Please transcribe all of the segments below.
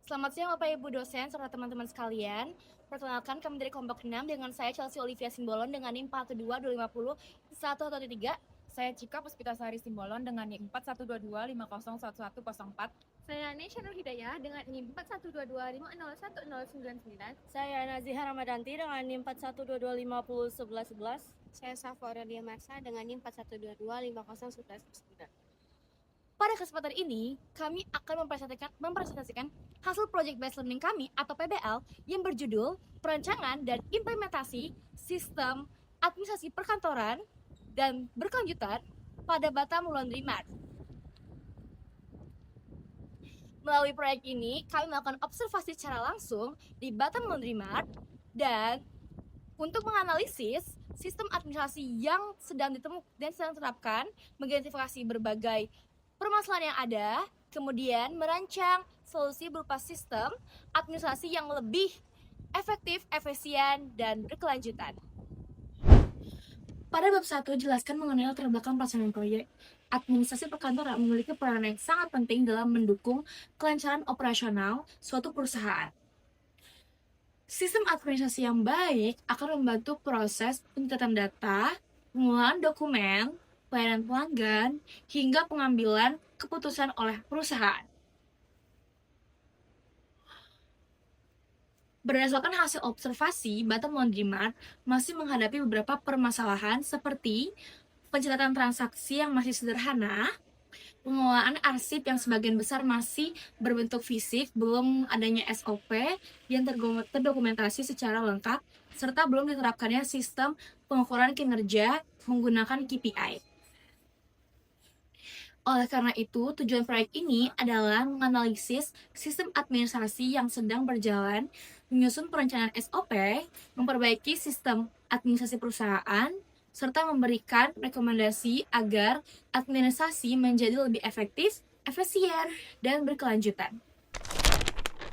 Selamat siang Bapak Ibu dosen serta teman-teman sekalian. Perkenalkan kami dari kelompok 6 dengan saya Chelsea Olivia Simbolon dengan NIM 412 250 113. Saya Cika Puspitasari Simbolon dengan NIM 4122501104. Saya Nesha Nur Hidayah dengan NIM 4122501099. Saya Naziha Ramadanti dengan NIM 4122501111. Saya Safa Aurelia Marsa dengan NIM 4122501109. Pada kesempatan ini, kami akan mempresentasikan hasil Project Based Learning kami atau PBL yang berjudul Perancangan dan Implementasi Sistem Administrasi Perkantoran dan Berkelanjutan pada Batam Laundry Mart. Melalui proyek ini, kami melakukan observasi secara langsung di Batam Laundry Mart dan untuk menganalisis sistem administrasi yang sedang diterapkan, mengidentifikasi berbagai permasalahan yang ada, kemudian merancang solusi berupa sistem administrasi yang lebih efektif, efisien, dan berkelanjutan. Pada bab 1 jelaskan mengenai latar belakang pelaksanaan proyek. Administrasi perkantoran memiliki peran yang sangat penting dalam mendukung kelancaran operasional suatu perusahaan. Sistem administrasi yang baik akan membantu proses pencatatan data, pengolahan dokumen, pelayanan pelanggan, hingga pengambilan keputusan oleh perusahaan. Berdasarkan hasil observasi, Batam Laundry Mart masih menghadapi beberapa permasalahan seperti pencatatan transaksi yang masih sederhana, pengelolaan arsip yang sebagian besar masih berbentuk fisik, belum adanya SOP yang terdokumentasi secara lengkap, serta belum diterapkannya sistem pengukuran kinerja menggunakan KPI. Oleh karena itu, tujuan proyek ini adalah menganalisis sistem administrasi yang sedang berjalan, menyusun perencanaan SOP, memperbaiki sistem administrasi perusahaan, serta memberikan rekomendasi agar administrasi menjadi lebih efektif, efisien, dan berkelanjutan.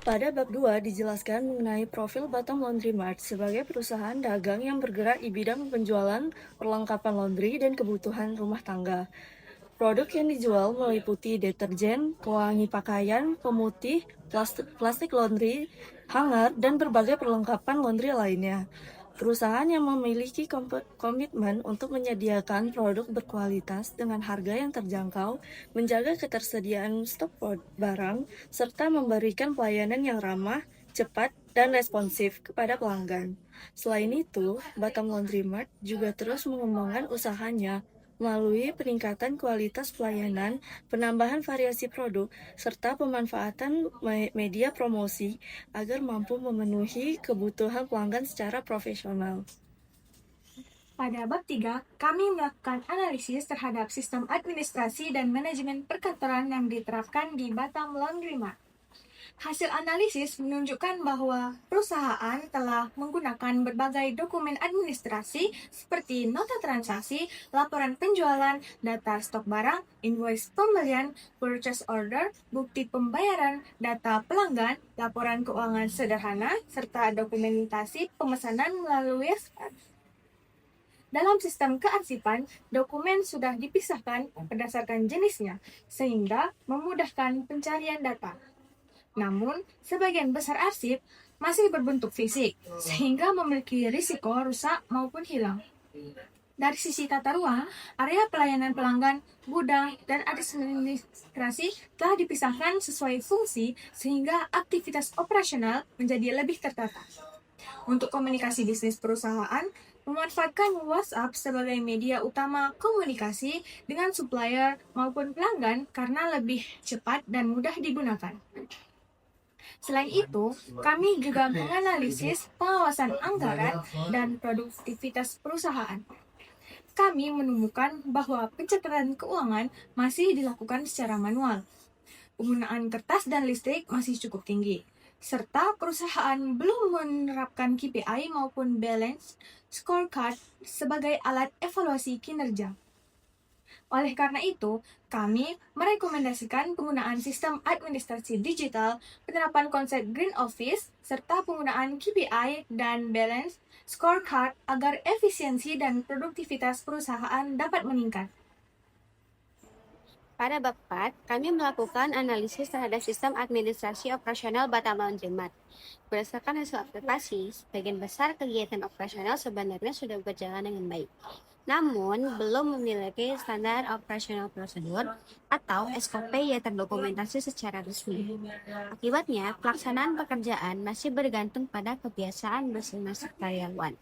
Pada bab 2 dijelaskan mengenai profil Batam Laundry Mart sebagai perusahaan dagang yang bergerak di bidang penjualan perlengkapan laundry dan kebutuhan rumah tangga. Produk yang dijual meliputi deterjen, pewangi pakaian, pemutih, plastik laundry, hanger, dan berbagai perlengkapan laundry lainnya. Perusahaan yang memiliki komitmen untuk menyediakan produk berkualitas dengan harga yang terjangkau, menjaga ketersediaan stok barang, serta memberikan pelayanan yang ramah, cepat, dan responsif kepada pelanggan. Selain itu, Batam Laundry Mart juga terus mengembangkan usahanya melalui peningkatan kualitas pelayanan, penambahan variasi produk, serta pemanfaatan media promosi agar mampu memenuhi kebutuhan pelanggan secara profesional. Pada bab 3, kami melakukan analisis terhadap sistem administrasi dan manajemen perkantoran yang diterapkan di Batam Laundry Mart. Hasil analisis menunjukkan bahwa perusahaan telah menggunakan berbagai dokumen administrasi seperti nota transaksi, laporan penjualan, data stok barang, invoice pembelian, purchase order, bukti pembayaran, data pelanggan, laporan keuangan sederhana, serta dokumentasi pemesanan melalui WhatsApp. Dalam sistem kearsipan, dokumen sudah dipisahkan berdasarkan jenisnya, sehingga memudahkan pencarian data. Namun, sebagian besar arsip masih berbentuk fisik, sehingga memiliki risiko rusak maupun hilang. Dari sisi tata ruang, area pelayanan pelanggan, gudang, dan administrasi telah dipisahkan sesuai fungsi sehingga aktivitas operasional menjadi lebih tertata. Untuk komunikasi bisnis perusahaan, memanfaatkan WhatsApp sebagai media utama komunikasi dengan supplier maupun pelanggan karena lebih cepat dan mudah digunakan. Selain itu, kami juga menganalisis pengawasan anggaran dan produktivitas perusahaan. Kami menemukan bahwa pencatatan keuangan masih dilakukan secara manual. Penggunaan kertas dan listrik masih cukup tinggi, serta perusahaan belum menerapkan KPI maupun balance scorecard sebagai alat evaluasi kinerja. Oleh karena itu, kami merekomendasikan penggunaan sistem administrasi digital, penerapan konsep Green Office, serta penggunaan KPI dan balance scorecard agar efisiensi dan produktivitas perusahaan dapat meningkat. Pada bab 4, kami melakukan analisis terhadap sistem administrasi operasional Batam Laundry Mart. Berdasarkan hasil observasi, sebagian besar kegiatan operasional sebenarnya sudah berjalan dengan baik, namun belum memiliki standar operasional prosedur atau SOP yang terdokumentasi secara resmi. Akibatnya, pelaksanaan pekerjaan masih bergantung pada kebiasaan masing-masing karyawan,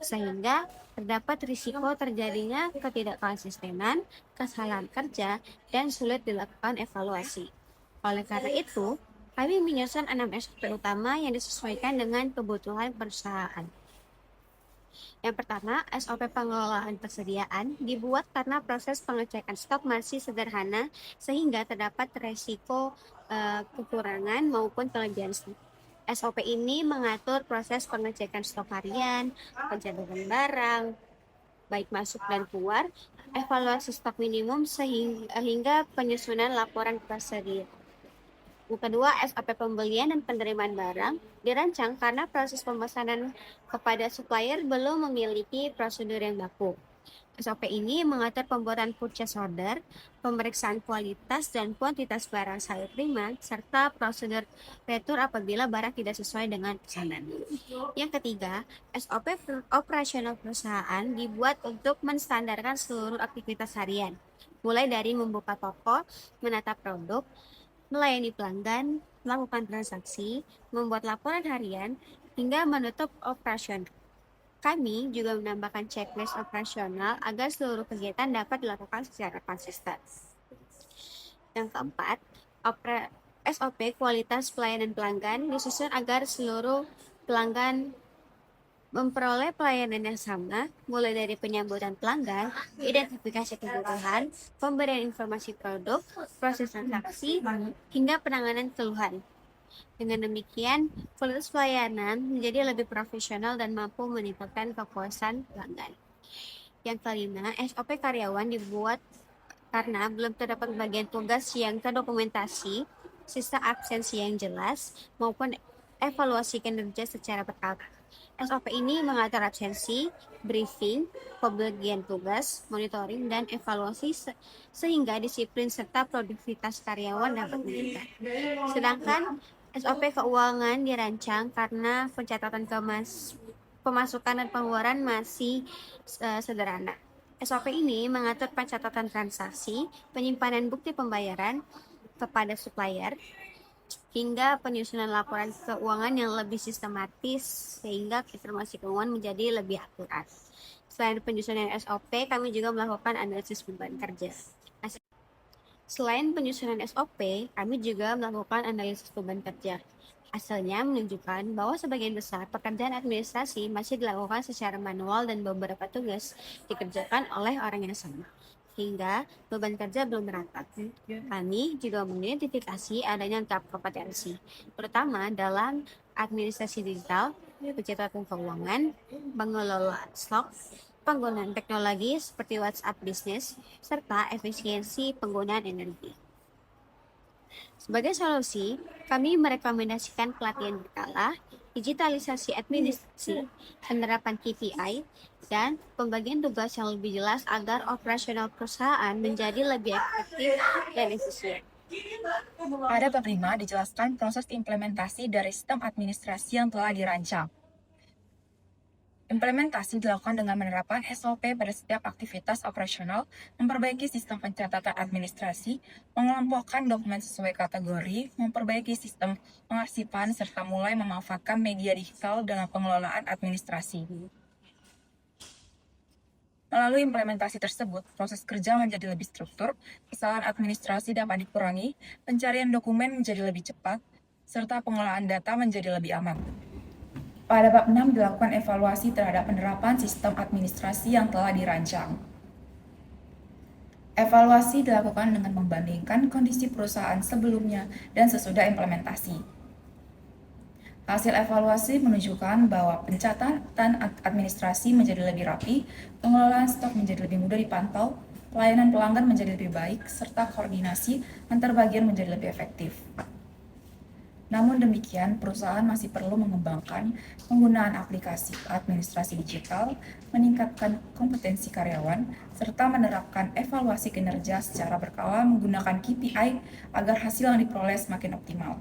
sehingga terdapat risiko terjadinya ketidakkonsistenan, kesalahan kerja, dan sulit dilakukan evaluasi. Oleh karena itu, kami menyusun 6 SOP utama yang disesuaikan dengan kebutuhan perusahaan. Yang pertama, SOP pengelolaan persediaan dibuat karena proses pengecekan stok masih sederhana sehingga terdapat resiko kekurangan maupun kelebihan stok. SOP ini mengatur proses pengecekan stok harian, pencabutan barang, baik masuk dan keluar, evaluasi stok minimum hingga penyusunan laporan persediaan. Yang kedua, SOP pembelian dan penerimaan barang dirancang karena proses pemesanan kepada supplier belum memiliki prosedur yang baku. SOP ini mengatur pembuatan purchase order, pemeriksaan kualitas dan kuantitas barang saya terima, serta prosedur retur apabila barang tidak sesuai dengan pesanan. Yang ketiga, SOP operasional perusahaan dibuat untuk menstandarkan seluruh aktivitas harian, mulai dari membuka toko, menata produk, melayani pelanggan, melakukan transaksi, membuat laporan harian, hingga menutup operasional. Kami juga menambahkan checklist operasional agar seluruh kegiatan dapat dilakukan secara konsisten. Yang keempat, SOP kualitas pelayanan pelanggan disusun agar seluruh pelanggan memperoleh pelayanan yang sama, mulai dari penyambutan pelanggan, identifikasi kebutuhan, pemberian informasi produk, proses transaksi, hingga penanganan keluhan. Dengan demikian, kualitas pelayanan menjadi lebih profesional dan mampu meningkatkan kepuasan pelanggan. Yang kelima, SOP karyawan dibuat karena belum terdapat bagian tugas yang terdokumentasi, sistem absensi yang jelas, maupun evaluasi kinerja secara berkala. SOP ini mengatur absensi, briefing, pembagian tugas, monitoring, dan evaluasi sehingga disiplin serta produktivitas karyawan dapat meningkat. Sedangkan SOP keuangan dirancang karena pencatatan pemasukan dan pengeluaran masih sederhana. SOP ini mengatur pencatatan transaksi, penyimpanan bukti pembayaran kepada supplier, hingga penyusunan laporan keuangan yang lebih sistematis sehingga informasi keuangan menjadi lebih akurat. Selain penyusunan SOP, kami juga melakukan analisis beban kerja. Selain penyusunan SOP, kami juga melakukan analisis beban kerja. Hasilnya menunjukkan bahwa sebagian besar pekerjaan administrasi masih dilakukan secara manual dan beberapa tugas dikerjakan oleh orang yang sama, hingga beban kerja belum merata. Kami juga mengidentifikasi adanya gap kompetensi, terutama dalam administrasi digital, pencatatan keuangan, pengelolaan stok, penggunaan teknologi seperti WhatsApp Business, serta efisiensi penggunaan energi. Sebagai solusi, kami merekomendasikan pelatihan berkala, digitalisasi administrasi, penerapan KPI, dan pembagian tugas yang lebih jelas agar operasional perusahaan menjadi lebih efektif dan efisien. Pada bab 5 dijelaskan proses implementasi dari sistem administrasi yang telah dirancang. Implementasi dilakukan dengan menerapkan SOP pada setiap aktivitas operasional, memperbaiki sistem pencatatan administrasi, mengelompokkan dokumen sesuai kategori, memperbaiki sistem pengarsipan, serta mulai memanfaatkan media digital dalam pengelolaan administrasi. Melalui implementasi tersebut, proses kerja menjadi lebih struktur, kesalahan administrasi dapat dikurangi, pencarian dokumen menjadi lebih cepat, serta pengelolaan data menjadi lebih aman. Pada bab 6 dilakukan evaluasi terhadap penerapan sistem administrasi yang telah dirancang. Evaluasi dilakukan dengan membandingkan kondisi perusahaan sebelumnya dan sesudah implementasi. Hasil evaluasi menunjukkan bahwa pencatatan administrasi menjadi lebih rapi, pengelolaan stok menjadi lebih mudah dipantau, pelayanan pelanggan menjadi lebih baik, serta koordinasi antar bagian menjadi lebih efektif. Namun demikian, perusahaan masih perlu mengembangkan penggunaan aplikasi administrasi digital, meningkatkan kompetensi karyawan, serta menerapkan evaluasi kinerja secara berkala menggunakan KPI agar hasil yang diperoleh semakin optimal.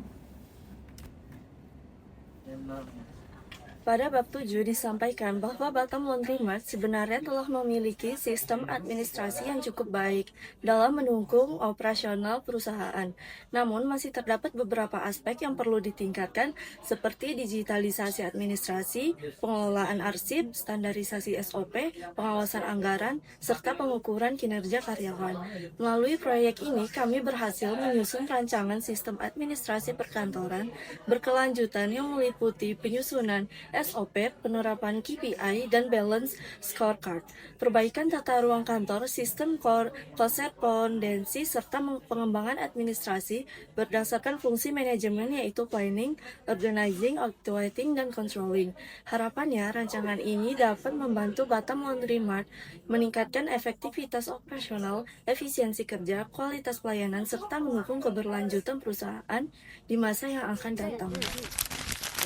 Pada bab 7 disampaikan bahwa Batam Laundry Mart sebenarnya telah memiliki sistem administrasi yang cukup baik dalam mendukung operasional perusahaan. Namun masih terdapat beberapa aspek yang perlu ditingkatkan seperti digitalisasi administrasi, pengelolaan arsip, standarisasi SOP, pengawasan anggaran, serta pengukuran kinerja karyawan. Melalui proyek ini kami berhasil menyusun rancangan sistem administrasi perkantoran berkelanjutan yang meliputi penyusunan SOP, penerapan KPI, dan balance scorecard, perbaikan tata ruang kantor, sistem korespondensi, serta pengembangan administrasi berdasarkan fungsi manajemen yaitu planning, organizing, auditing, dan controlling. Harapannya, rancangan ini dapat membantu Batam Laundry Mart meningkatkan efektivitas operasional, efisiensi kerja, kualitas pelayanan, serta mendukung keberlanjutan perusahaan di masa yang akan datang.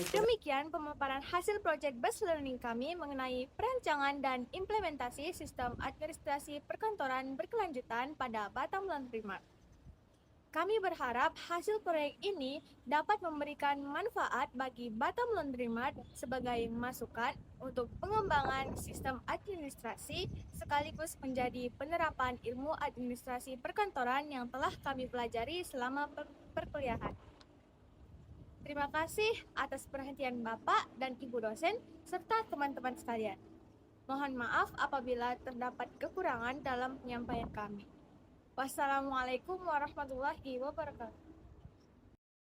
Demikian pemaparan hasil proyek Best Learning kami mengenai perancangan dan implementasi sistem administrasi perkantoran berkelanjutan pada Batam Laundry Mart. Kami berharap hasil proyek ini dapat memberikan manfaat bagi Batam Laundry Mart sebagai masukan untuk pengembangan sistem administrasi sekaligus menjadi penerapan ilmu administrasi perkantoran yang telah kami pelajari selama perkuliahan. Terima kasih atas perhatian Bapak dan Ibu dosen serta teman-teman sekalian. Mohon maaf apabila terdapat kekurangan dalam penyampaian kami. Wassalamualaikum warahmatullahi wabarakatuh.